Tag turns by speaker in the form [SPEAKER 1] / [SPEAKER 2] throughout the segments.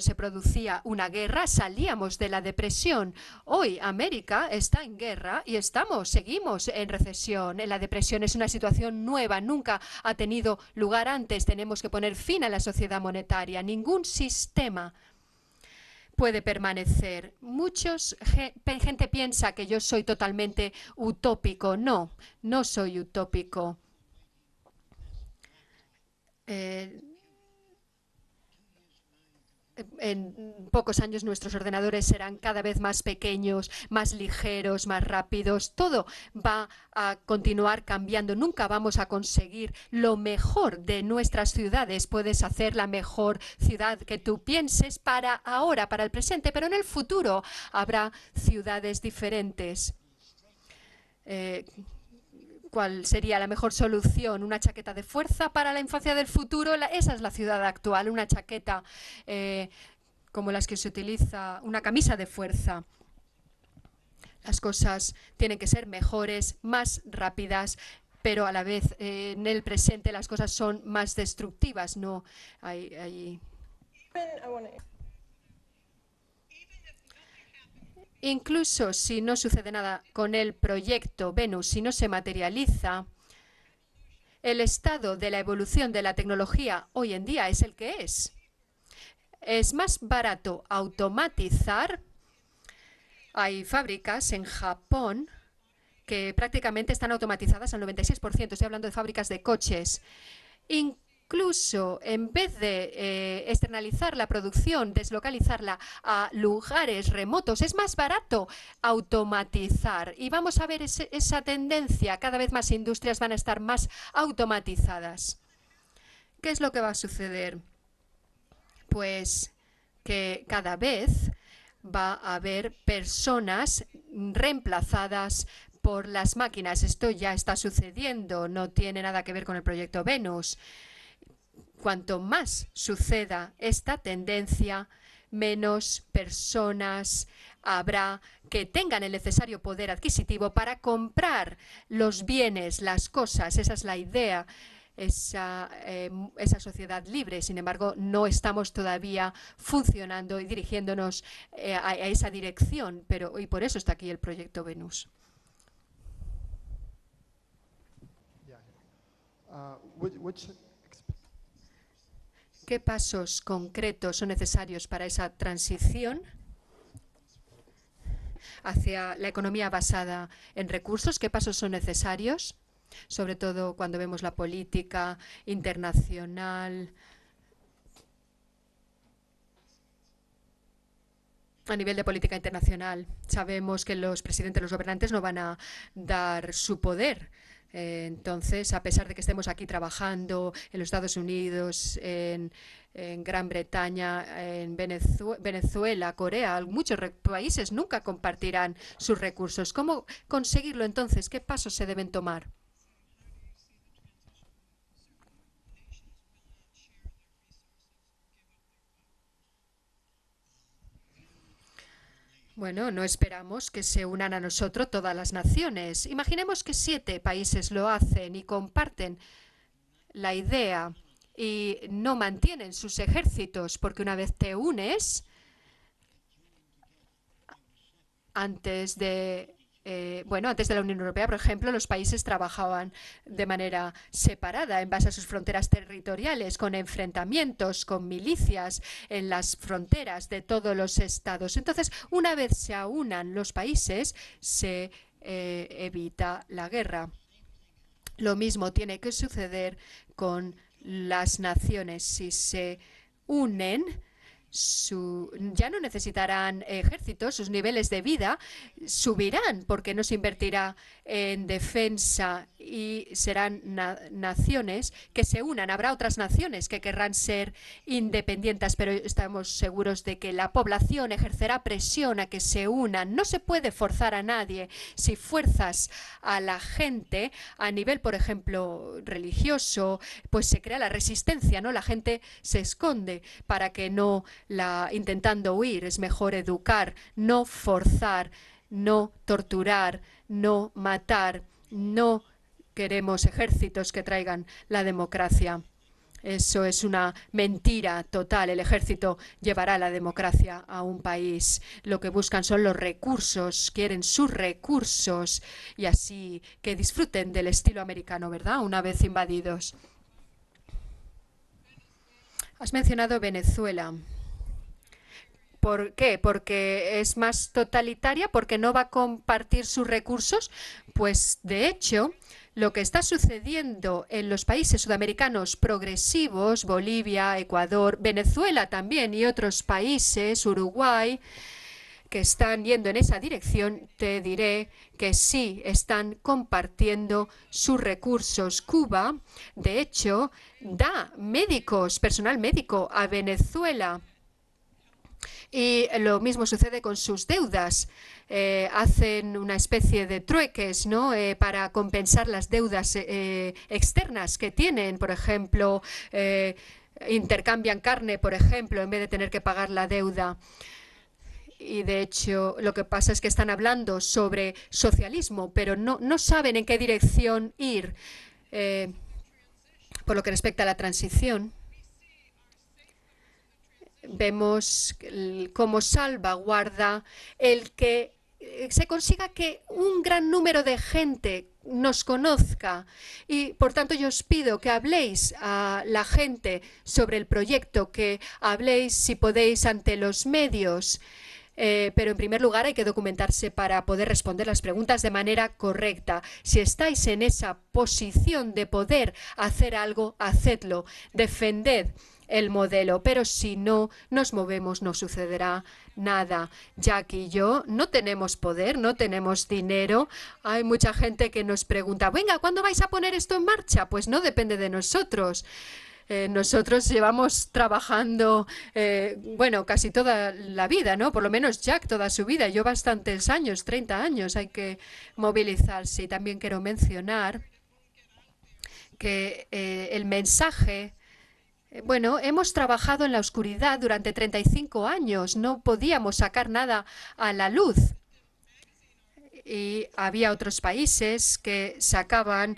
[SPEAKER 1] se producía una guerra, salíamos de la depresión. Hoy América está en guerra y seguimos en recesión. La depresión es una situación nueva, nunca ha tenido lugar antes. Tenemos que poner fin a la sociedad monetaria. Ningún sistema puede permanecer. Gente piensa que yo soy totalmente utópico. No, no soy utópico. En pocos años nuestros ordenadores serán cada vez más pequeños, más ligeros, más rápidos. Todo va a continuar cambiando. Nunca vamos a conseguir lo mejor de nuestras ciudades. Puedes hacer la mejor ciudad que tú pienses para ahora, para el presente, pero en el futuro habrá ciudades diferentes. ¿Cuál sería la mejor solución? ¿Una chaqueta de fuerza para la infancia del futuro? Esa es la ciudad actual, una chaqueta como las que se utiliza, una camisa de fuerza. Las cosas tienen que ser mejores, más rápidas, pero a la vez en el presente las cosas son más destructivas. No Incluso si no sucede nada con el proyecto Venus, si no se materializa, el estado de la evolución de la tecnología hoy en día es el que es. Es más barato automatizar. Hay fábricas en Japón que prácticamente están automatizadas al 96%. Estoy hablando de fábricas de coches. Incluso en vez de externalizar la producción, deslocalizarla a lugares remotos, es más barato automatizar. Y vamos a ver esa tendencia. Cada vez más industrias van a estar más automatizadas. ¿Qué es lo que va a suceder? Pues que cada vez va a haber personas reemplazadas por las máquinas. Esto ya está sucediendo, no tiene nada que ver con el proyecto Venus. Cuanto más suceda esta tendencia, menos personas habrá que tengan el necesario poder adquisitivo para comprar los bienes, las cosas. Esa es la idea. Esa sociedad libre. Sin embargo, no estamos todavía funcionando y dirigiéndonos a esa dirección, y por eso está aquí el proyecto Venus. ¿Qué pasos concretos son necesarios para esa transición hacia la economía basada en recursos? ¿Qué pasos son necesarios? Sobre todo cuando vemos la política internacional a nivel de política internacional. Sabemos que los presidentes, los gobernantes no van a dar su poder. Entonces, a pesar de que estemos aquí trabajando en los Estados Unidos, en Gran Bretaña, en Venezuela, Corea, muchos países nunca compartirán sus recursos. ¿Cómo conseguirlo entonces? ¿Qué pasos se deben tomar? Bueno, no esperamos que se unan a nosotros todas las naciones. Imaginemos que 7 países lo hacen y comparten la idea y no mantienen sus ejércitos, porque una vez te unes, antes de la Unión Europea, por ejemplo, los países trabajaban de manera separada en base a sus fronteras territoriales, con enfrentamientos, con milicias en las fronteras de todos los estados. Entonces, una vez se unan los países, se evita la guerra. Lo mismo tiene que suceder con las naciones. Si se unen, ya no necesitarán ejércitos, sus niveles de vida subirán porque no se invertirá en defensa y serán naciones que se unan. Habrá otras naciones que querrán ser independientes, pero estamos seguros de que la población ejercerá presión a que se unan. No se puede forzar a nadie. Si fuerzas a la gente a nivel, por ejemplo, religioso, pues se crea la resistencia, ¿no? La gente se esconde para que no intentando huir. Es mejor educar, no forzar, no torturar, no matar. No queremos ejércitos que traigan la democracia. Eso es una mentira total. El ejército llevará la democracia a un país. Lo que buscan son los recursos, quieren sus recursos y así que disfruten del estilo americano, ¿verdad? Una vez invadidos. Has mencionado Venezuela. ¿Por qué? ¿Porque es más totalitaria? ¿Porque no va a compartir sus recursos? Pues de hecho, lo que está sucediendo en los países sudamericanos progresivos, Bolivia, Ecuador, Venezuela también y otros países, Uruguay, que están yendo en esa dirección, te diré que sí están compartiendo sus recursos. Cuba, de hecho, da médicos, personal médico a Venezuela. Y lo mismo sucede con sus deudas. Hacen una especie de trueques, ¿no? Para compensar las deudas externas que tienen. Por ejemplo, intercambian carne, por ejemplo, en vez de tener que pagar la deuda. Y de hecho, lo que pasa es que están hablando sobre socialismo, pero no saben en qué dirección ir. Por lo que respecta a la transición, vemos como salvaguarda el que se consiga que un gran número de gente nos conozca y por tanto yo os pido que habléis a la gente sobre el proyecto, que habléis si podéis ante los medios. Pero en primer lugar hay que documentarse para poder responder las preguntas de manera correcta. Si estáis en esa posición de poder hacer algo, hacedlo. Defended el modelo, pero si no nos movemos no sucederá nada. Jack y yo no tenemos poder, no tenemos dinero. Hay mucha gente que nos pregunta, venga, ¿cuándo vais a poner esto en marcha? Pues no depende de nosotros. Nosotros llevamos trabajando, bueno, casi toda la vida, ¿no? Por lo menos Jack toda su vida. Yo bastantes años, 30 años, hay que movilizarse. Y también quiero mencionar que el mensaje. Bueno, hemos trabajado en la oscuridad durante 35 años, no podíamos sacar nada a la luz. Y había otros países que sacaban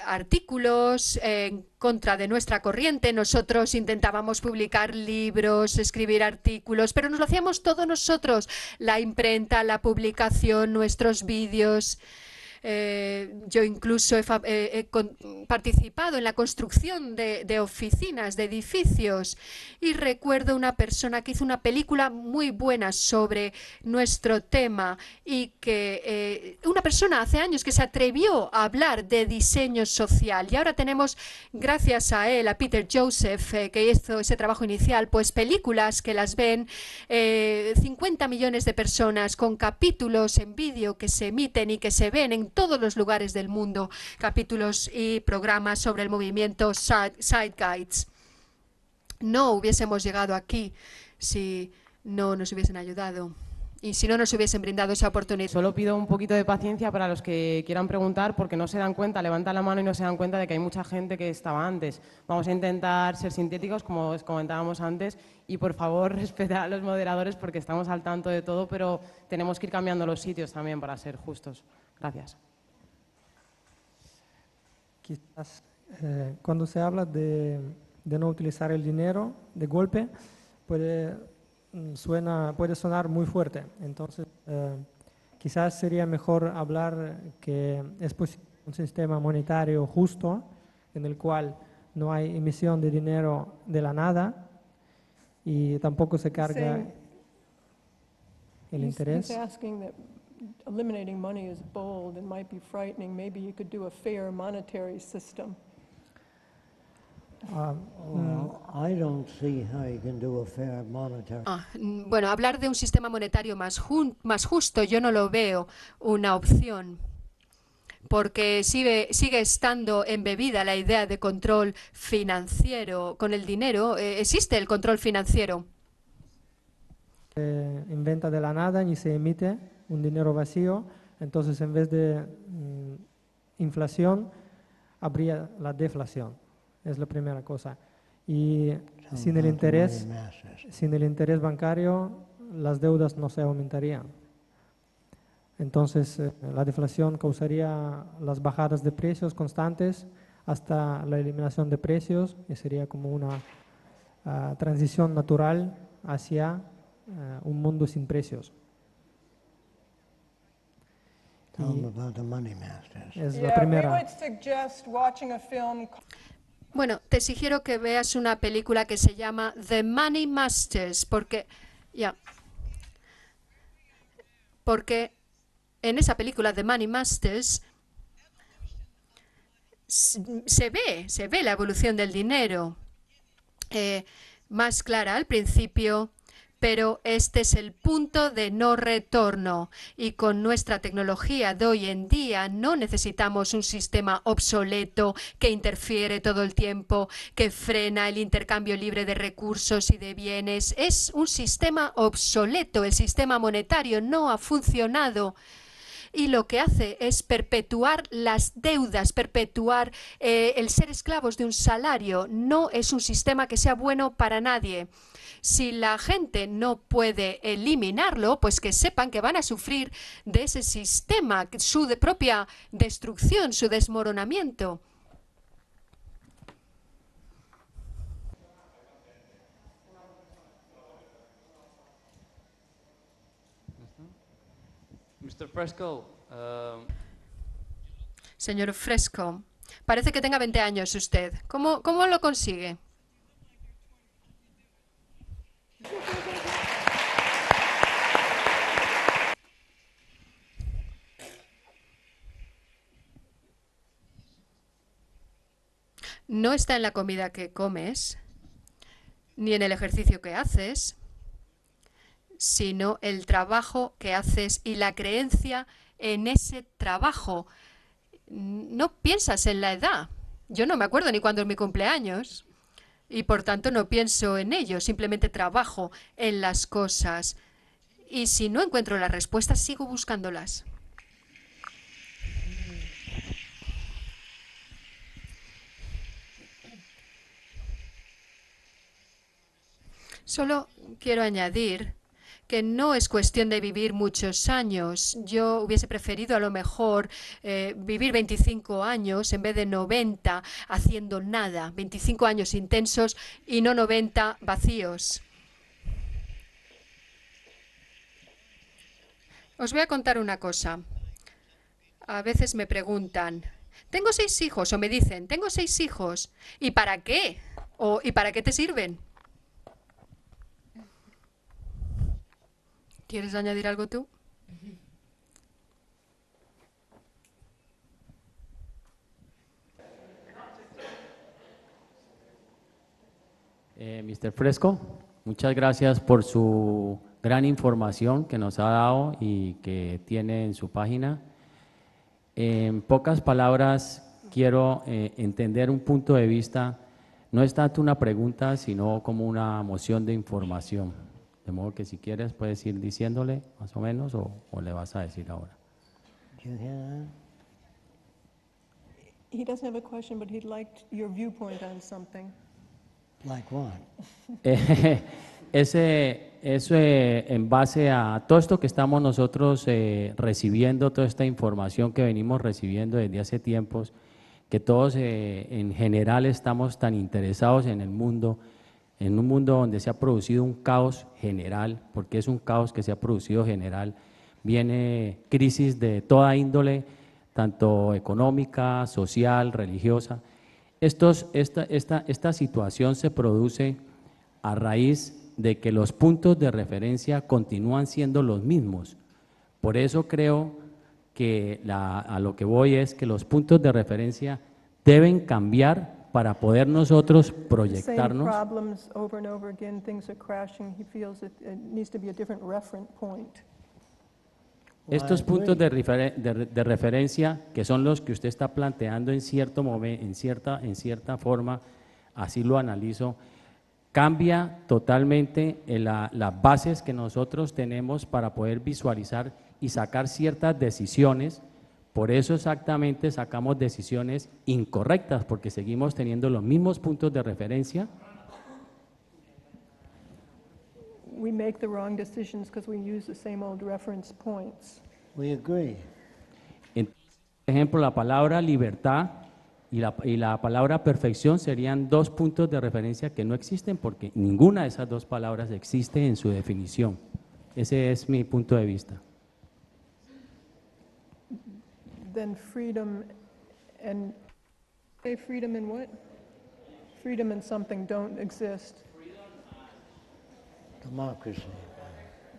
[SPEAKER 1] artículos en contra de nuestra corriente. Nosotros intentábamos publicar libros, escribir artículos, pero nos lo hacíamos todos nosotros. La imprenta, la publicación, nuestros vídeos. Yo incluso he participado en la construcción de oficinas, de edificios, y recuerdo una persona que hizo una película muy buena sobre nuestro tema y que una persona hace años que se atrevió a hablar de diseño social y ahora tenemos, gracias a él, a Peter Joseph, que hizo ese trabajo inicial, pues películas que las ven 50 millones de personas con capítulos en vídeo que se emiten y que se ven en todos los lugares del mundo, capítulos y programas sobre el movimiento Zeitgeist. No hubiésemos llegado aquí si no nos hubiesen ayudado y si no nos hubiesen brindado esa oportunidad.
[SPEAKER 2] Solo pido un poquito de paciencia para los que quieran preguntar porque no se dan cuenta, levantan la mano y no se dan cuenta de que hay mucha gente que estaba antes. Vamos a intentar ser sintéticos, como os comentábamos antes, y por favor respetar a los moderadores porque estamos al tanto de todo, pero tenemos que ir cambiando los sitios también para ser justos. Gracias.
[SPEAKER 3] Quizás cuando se habla de no utilizar el dinero de golpe, puede sonar muy fuerte. Entonces, quizás sería mejor hablar que es posible un sistema monetario justo en el cual no hay emisión de dinero de la nada y tampoco se carga el interés.
[SPEAKER 4] Eliminating money is bold and might be frightening. Maybe you could do a fair monetary system.
[SPEAKER 5] I don't see how you can do a fair monetary.
[SPEAKER 1] Bueno, hablar de un sistema monetario más justo yo no lo veo una opción, porque sigue estando embebida la idea de control financiero. Con el dinero existe el control financiero.
[SPEAKER 3] Inventa de la nada ni se emite un dinero vacío, entonces en vez de inflación habría la deflación. Es la primera cosa. Y sin el interés bancario, las deudas no se aumentarían. Entonces, la deflación causaría las bajadas de precios constantes hasta la eliminación de precios, que sería como una transición natural hacia un mundo sin precios.
[SPEAKER 5] Tell them about the Money Masters.
[SPEAKER 3] Es la
[SPEAKER 4] Yeah, we
[SPEAKER 3] primera.
[SPEAKER 4] would suggest watching a film.
[SPEAKER 1] Bueno, te sugiero que veas una película que se llama The Money Masters, porque porque en esa película The Money Masters se ve la evolución del dinero más clara al principio, pero este es el punto de no retorno y con nuestra tecnología de hoy en día no necesitamos un sistema obsoleto que interfiere todo el tiempo, que frena el intercambio libre de recursos y de bienes. Es un sistema obsoleto, el sistema monetario no ha funcionado. Y lo que hace es perpetuar las deudas, perpetuar el ser esclavos de un salario. No es un sistema que sea bueno para nadie. Si la gente no puede eliminarlo, pues que sepan que van a sufrir de ese sistema, su propia destrucción, su desmoronamiento.
[SPEAKER 6] Mr. Fresco,
[SPEAKER 1] Señor Fresco, parece que tenga 20 años usted. ¿Cómo lo consigue? No está en la comida que comes, ni en el ejercicio que haces, sino el trabajo que haces y la creencia en ese trabajo. No piensas en la edad. Yo no me acuerdo ni cuándo es mi cumpleaños y por tanto no pienso en ello, simplemente trabajo en las cosas. Y si no encuentro las respuestas, sigo buscándolas. Solo quiero añadir que no es cuestión de vivir muchos años. Yo hubiese preferido a lo mejor vivir 25 años en vez de 90 haciendo nada. 25 años intensos y no 90 vacíos. Os voy a contar una cosa. A veces me preguntan, tengo 6 hijos, o me dicen, tengo 6 hijos. ¿Y para qué? ¿Y para qué te sirven? ¿Quieres añadir algo tú?
[SPEAKER 6] Mr. Fresco, muchas gracias por su gran información que nos ha dado y que tiene en su página. En pocas palabras, quiero entender un punto de vista, no es tanto una pregunta, sino como una moción de información. De modo que si quieres puedes ir diciéndole más o menos o le vas a decir ahora.
[SPEAKER 5] Did you hear that?
[SPEAKER 4] He doesn't have a question, but he'd like your viewpoint on something.
[SPEAKER 5] Like what?
[SPEAKER 6] En base a todo esto que estamos nosotros recibiendo, toda esta información que venimos recibiendo desde hace tiempos, que todos en general estamos tan interesados en el mundo, en un mundo donde se ha producido un caos general, porque es un caos que se ha producido general, viene crisis de toda índole, tanto económica, social, religiosa. Esta situación se produce a raíz de que los puntos de referencia continúan siendo los mismos. Por eso creo que a lo que voy es que los puntos de referencia deben cambiar para poder nosotros
[SPEAKER 4] Same
[SPEAKER 6] proyectarnos.
[SPEAKER 4] problems over and over again, things are crashing. He feels that it needs to be a different reference point.
[SPEAKER 6] Estos puntos de referencia, que son los que usted está planteando en cierto momento, en cierta forma, así lo analizo, cambia totalmente las bases que nosotros tenemos para poder visualizar y sacar ciertas decisiones. Por eso exactamente sacamos decisiones incorrectas, porque seguimos teniendo los mismos puntos de referencia.
[SPEAKER 4] We make the wrong decisions because we use the same old reference points.
[SPEAKER 5] We agree.
[SPEAKER 6] Por ejemplo, la palabra libertad Y la palabra perfección serían dos puntos de referencia que no existen porque ninguna de esas dos palabras existe en su definición. Ese es mi punto de vista.
[SPEAKER 4] Then freedom and, say freedom and what? Freedom and something don't exist.
[SPEAKER 5] Democracy.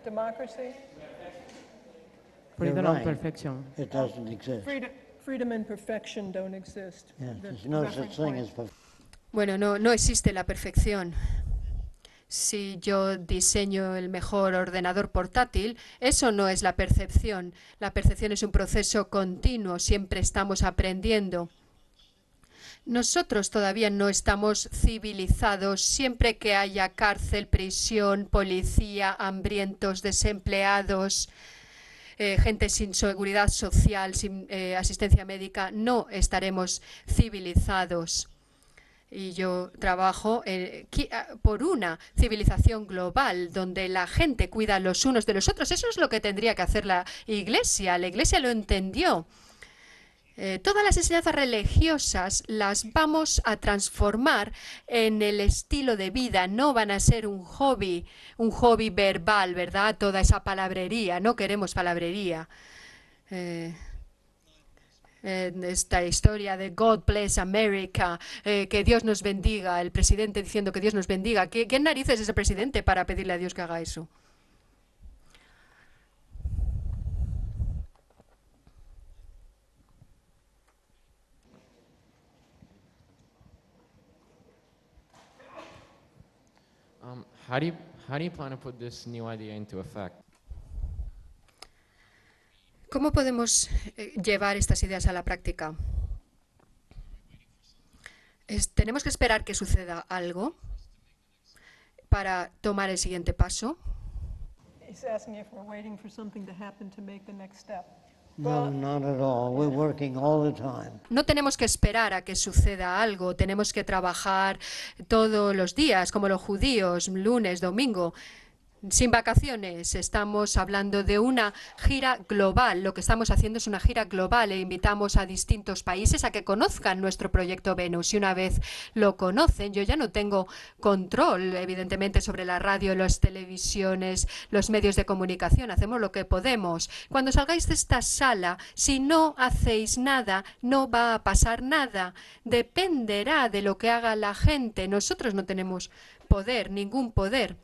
[SPEAKER 4] Democracy?
[SPEAKER 2] Freedom
[SPEAKER 5] You're
[SPEAKER 2] and
[SPEAKER 5] right.
[SPEAKER 2] perfection.
[SPEAKER 5] It doesn't exist.
[SPEAKER 4] Freedom and perfection don't exist.
[SPEAKER 5] Yes,
[SPEAKER 4] The
[SPEAKER 5] there's no
[SPEAKER 4] reference
[SPEAKER 5] such thing
[SPEAKER 4] point.
[SPEAKER 5] as perfection.
[SPEAKER 1] Bueno, no existe la perfección. Si yo diseño el mejor ordenador portátil, eso no es la percepción. La percepción es un proceso continuo, siempre estamos aprendiendo. Nosotros todavía no estamos civilizados. Siempre que haya cárcel, prisión, policía, hambrientos, desempleados, gente sin seguridad social, sin asistencia médica, no estaremos civilizados. Y yo trabajo por una civilización global donde la gente cuida los unos de los otros. Eso es lo que tendría que hacer la Iglesia. La Iglesia lo entendió. Todas las enseñanzas religiosas las vamos a transformar en el estilo de vida. No van a ser un hobby verbal, ¿verdad? Toda esa palabrería. No queremos palabrería. Esta historia de God bless America, que Dios nos bendiga, el presidente diciendo que Dios nos bendiga. ¿Qué narices es ese presidente para pedirle a Dios que haga eso?
[SPEAKER 7] How do you plan to put this new idea into effect?
[SPEAKER 1] ¿Cómo podemos llevar estas ideas a la práctica? Tenemos que esperar que suceda algo para tomar el siguiente paso.
[SPEAKER 4] He's asking if we're waiting for something to happen to make the next step.
[SPEAKER 5] No, not at all. We're working all the time.
[SPEAKER 1] No tenemos que esperar a que suceda algo, tenemos que trabajar todos los días, como los judíos, lunes, domingo, sin vacaciones. Estamos hablando de una gira global. Lo que estamos haciendo es una gira global e invitamos a distintos países a que conozcan nuestro proyecto Venus. Y una vez lo conocen, yo ya no tengo control, evidentemente, sobre la radio, las televisiones, los medios de comunicación. Hacemos lo que podemos. Cuando salgáis de esta sala, si no hacéis nada, no va a pasar nada. Dependerá de lo que haga la gente. Nosotros no tenemos poder, ningún poder.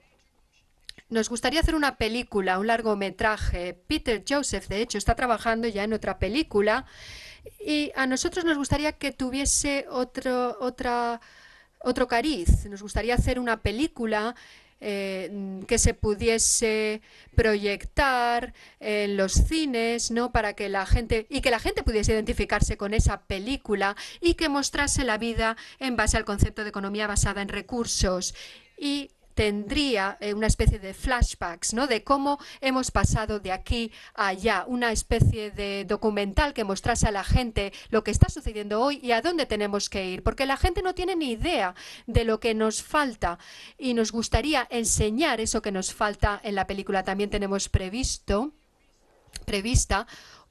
[SPEAKER 1] Nos gustaría hacer una película, un largometraje. Peter Joseph, de hecho, está trabajando ya en otra película y a nosotros nos gustaría que tuviese otro cariz. Nos gustaría hacer una película que se pudiese proyectar en los cines, ¿no? Para que la gente pudiese identificarse con esa película y que mostrase la vida en base al concepto de economía basada en recursos. Y tendría una especie de flashbacks, ¿no? De cómo hemos pasado de aquí a allá, una especie de documental que mostrase a la gente lo que está sucediendo hoy y a dónde tenemos que ir, porque la gente no tiene ni idea de lo que nos falta y nos gustaría enseñar eso que nos falta en la película. También tenemos prevista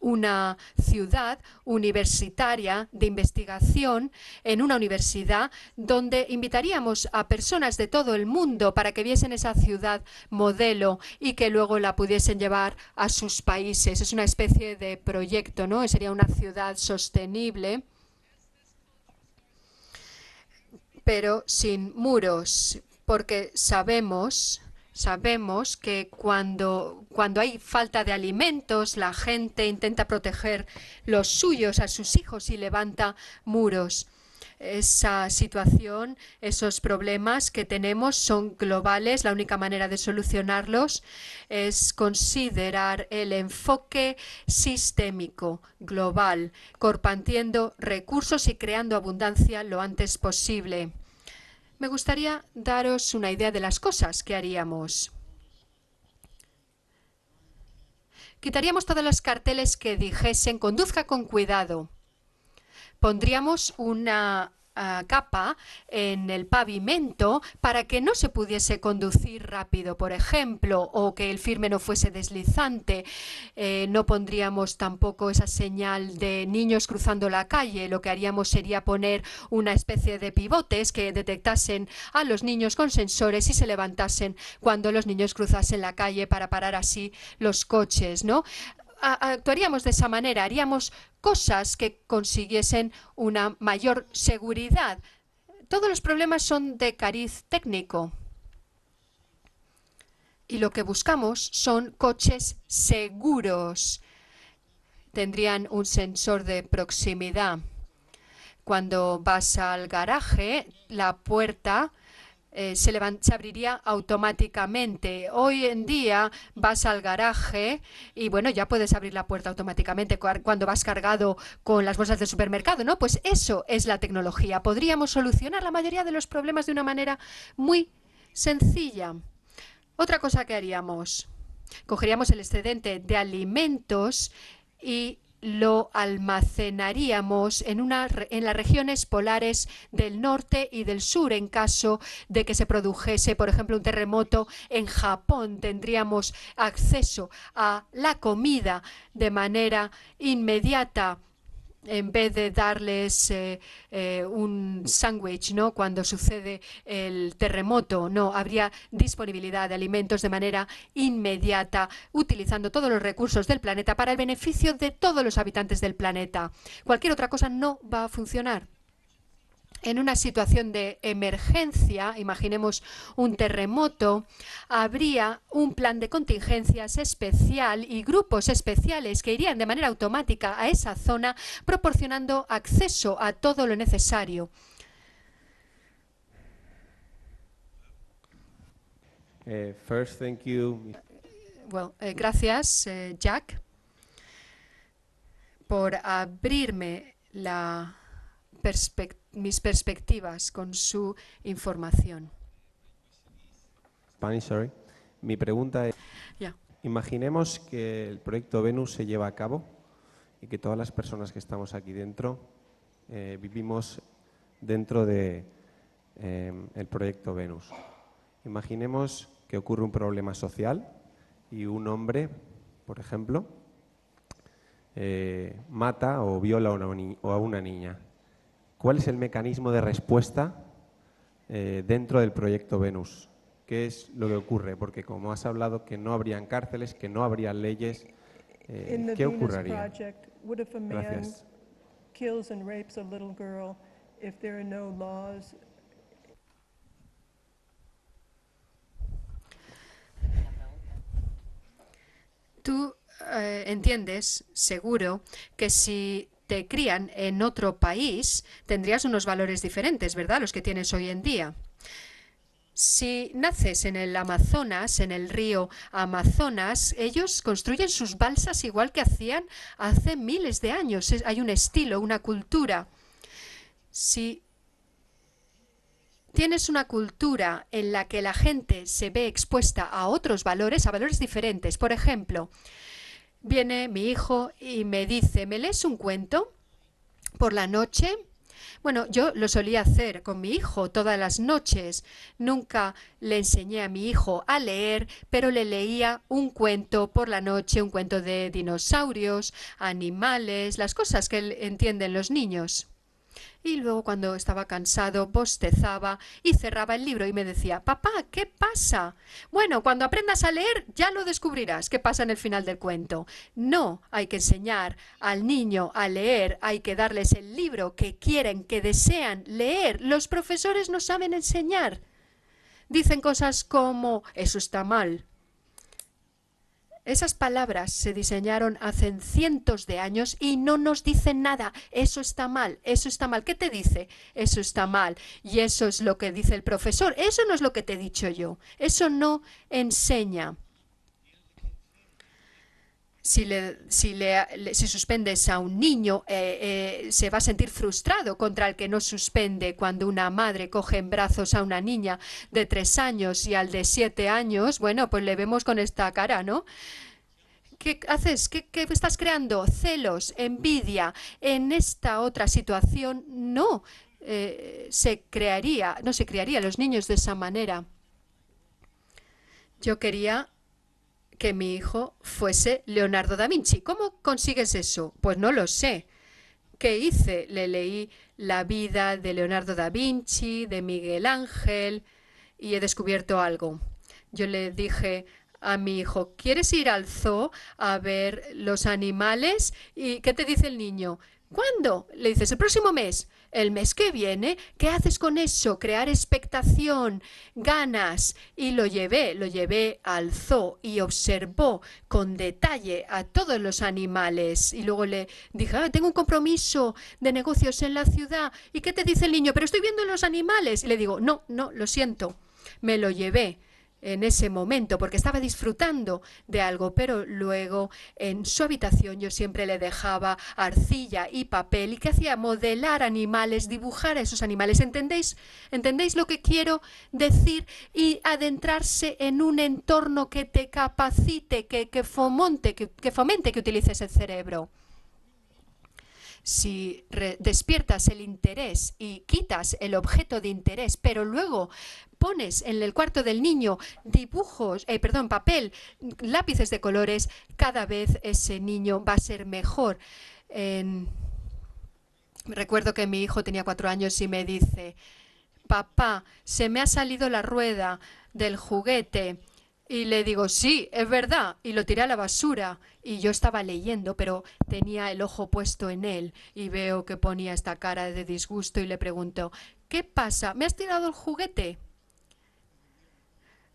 [SPEAKER 1] una ciudad universitaria de investigación en una universidad donde invitaríamos a personas de todo el mundo para que viesen esa ciudad modelo y que luego la pudiesen llevar a sus países. Es una especie de proyecto, ¿no? Sería una ciudad sostenible, pero sin muros, porque sabemos que cuando hay falta de alimentos, la gente intenta proteger los suyos, a sus hijos, y levanta muros. Esa situación, esos problemas que tenemos son globales. La única manera de solucionarlos es considerar el enfoque sistémico, global, compartiendo recursos y creando abundancia lo antes posible. Me gustaría daros una idea de las cosas que haríamos. Quitaríamos todos los carteles que dijesen conduzca con cuidado. Pondríamos una capa en el pavimento para que no se pudiese conducir rápido, por ejemplo, o que el firme no fuese deslizante. No pondríamos tampoco esa señal de niños cruzando la calle. Lo que haríamos sería poner una especie de pivotes que detectasen a los niños con sensores y se levantasen cuando los niños cruzasen la calle para parar así los coches, ¿no? Actuaríamos de esa manera, haríamos cosas que consiguiesen una mayor seguridad. Todos los problemas son de cariz técnico. Y lo que buscamos son coches seguros. Tendrían un sensor de proximidad. Cuando vas al garaje, la puerta se abriría automáticamente. Hoy en día vas al garaje y bueno, ya puedes abrir la puerta automáticamente cuando vas cargado con las bolsas del supermercado, ¿no? Pues eso es la tecnología. Podríamos solucionar la mayoría de los problemas de una manera muy sencilla. Otra cosa que haríamos, cogeríamos el excedente de alimentos y lo almacenaríamos en las regiones polares del norte y del sur. En caso de que se produjese, por ejemplo, un terremoto en Japón, tendríamos acceso a la comida de manera inmediata, en vez de darles un sándwich, ¿no? Cuando sucede el terremoto, no, habría disponibilidad de alimentos de manera inmediata, utilizando todos los recursos del planeta para el beneficio de todos los habitantes del planeta. Cualquier otra cosa no va a funcionar. En una situación de emergencia, imaginemos un terremoto, habría un plan de contingencias especial y grupos especiales que irían de manera automática a esa zona, proporcionando acceso a todo lo necesario.
[SPEAKER 8] First, thank you.
[SPEAKER 1] Well, gracias, Jack, por abrirme mis perspectivas con su información.
[SPEAKER 8] Spanish, sorry. Mi pregunta es,
[SPEAKER 1] Yeah.
[SPEAKER 8] imaginemos que el proyecto Venus se lleva a cabo y que todas las personas que estamos aquí dentro vivimos dentro de el proyecto Venus. Imaginemos que ocurre un problema social y un hombre, por ejemplo, mata o viola a una niña. ¿Cuál es el mecanismo de respuesta dentro del proyecto Venus? ¿Qué es lo que ocurre? Porque como has hablado que no habrían cárceles, que no habrían leyes, ¿qué ocurriría? Gracias.
[SPEAKER 4] Kills and rapes a little girl if there are no laws.
[SPEAKER 1] Tú entiendes, seguro, que si te crían en otro país, tendrías unos valores diferentes, ¿verdad? Los que tienes hoy en día. Si naces en el Amazonas, en el río Amazonas, ellos construyen sus balsas igual que hacían hace miles de años. Hay un estilo, una cultura. Si tienes una cultura en la que la gente se ve expuesta a otros valores, a valores diferentes, por ejemplo, viene mi hijo y me dice, ¿me lees un cuento por la noche? Bueno, yo lo solía hacer con mi hijo todas las noches. Nunca le enseñé a mi hijo a leer, pero le leía un cuento por la noche, un cuento de dinosaurios, animales, las cosas que entienden los niños. Y luego cuando estaba cansado bostezaba y cerraba el libro y me decía, papá, ¿qué pasa? Bueno, cuando aprendas a leer ya lo descubrirás qué pasa en el final del cuento. No hay que enseñar al niño a leer, hay que darles el libro que quieren, que desean leer. Los profesores no saben enseñar. Dicen cosas como, eso está mal. Esas palabras se diseñaron hace cientos de años y no nos dicen nada. Eso está mal, eso está mal. ¿Qué te dice? Eso está mal. Y eso es lo que dice el profesor. Eso no es lo que te he dicho yo. Eso no enseña. Si suspendes a un niño, se va a sentir frustrado contra el que no suspende. Cuando una madre coge en brazos a una niña de 3 años y al de 7 años, bueno, pues le vemos con esta cara, ¿no? ¿Qué haces? ¿Qué estás creando? Celos, envidia. En esta otra situación, no. no se criaría los niños de esa manera. Yo quería que mi hijo fuese Leonardo da Vinci. ¿Cómo consigues eso? Pues no lo sé. ¿Qué hice? Le leí la vida de Leonardo da Vinci, de Miguel Ángel, y he descubierto algo. Yo le dije a mi hijo, ¿quieres ir al zoo a ver los animales? ¿Y qué te dice el niño? ¿Cuándo? Le dices, el próximo mes. El mes que viene, ¿qué haces con eso? Crear expectación, ganas. Y lo llevé al zoo y observó con detalle a todos los animales. Y luego le dije, tengo un compromiso de negocios en la ciudad. ¿Y qué te dice el niño? Pero estoy viendo los animales. Y le digo, no, lo siento. Me lo llevé en ese momento porque estaba disfrutando de algo, pero luego en su habitación yo siempre le dejaba arcilla y papel y que hacía modelar animales, dibujar a esos animales. ¿Entendéis lo que quiero decir? Y adentrarse en un entorno que te capacite, que fomente que utilices el cerebro. Si despiertas el interés y quitas el objeto de interés, pero luego pones en el cuarto del niño papel, lápices de colores, cada vez ese niño va a ser mejor. Recuerdo que mi hijo tenía 4 años y me dice, papá, se me ha salido la rueda del juguete. Y le digo, sí, es verdad, y lo tiré a la basura. Y yo estaba leyendo, pero tenía el ojo puesto en él y veo que ponía esta cara de disgusto y le pregunto, ¿qué pasa? ¿Me has tirado el juguete?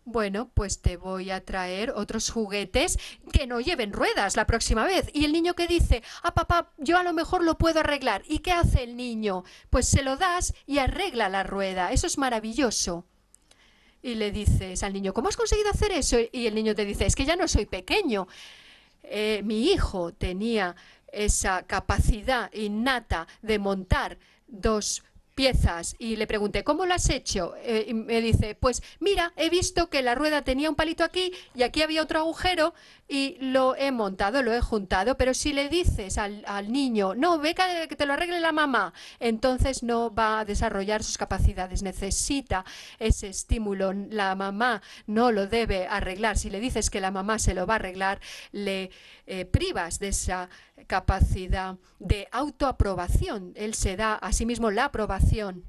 [SPEAKER 1] Bueno, pues te voy a traer otros juguetes que no lleven ruedas la próxima vez. Y el niño que dice, papá, yo a lo mejor lo puedo arreglar. ¿Y qué hace el niño? Pues se lo das y arregla la rueda. Eso es maravilloso. Y le dices al niño, ¿cómo has conseguido hacer eso? Y el niño te dice, es que ya no soy pequeño. Mi hijo tenía esa capacidad innata de montar 2 piezas y le pregunté, ¿cómo lo has hecho? Y me dice, pues mira, he visto que la rueda tenía un palito aquí y aquí había otro agujero y lo he montado, lo he juntado, pero si le dices al niño, no, ve que te lo arregle la mamá, entonces no va a desarrollar sus capacidades, necesita ese estímulo, la mamá no lo debe arreglar, si le dices que la mamá se lo va a arreglar, le privas de esa capacidad de autoaprobación, él se da a sí mismo la aprobación.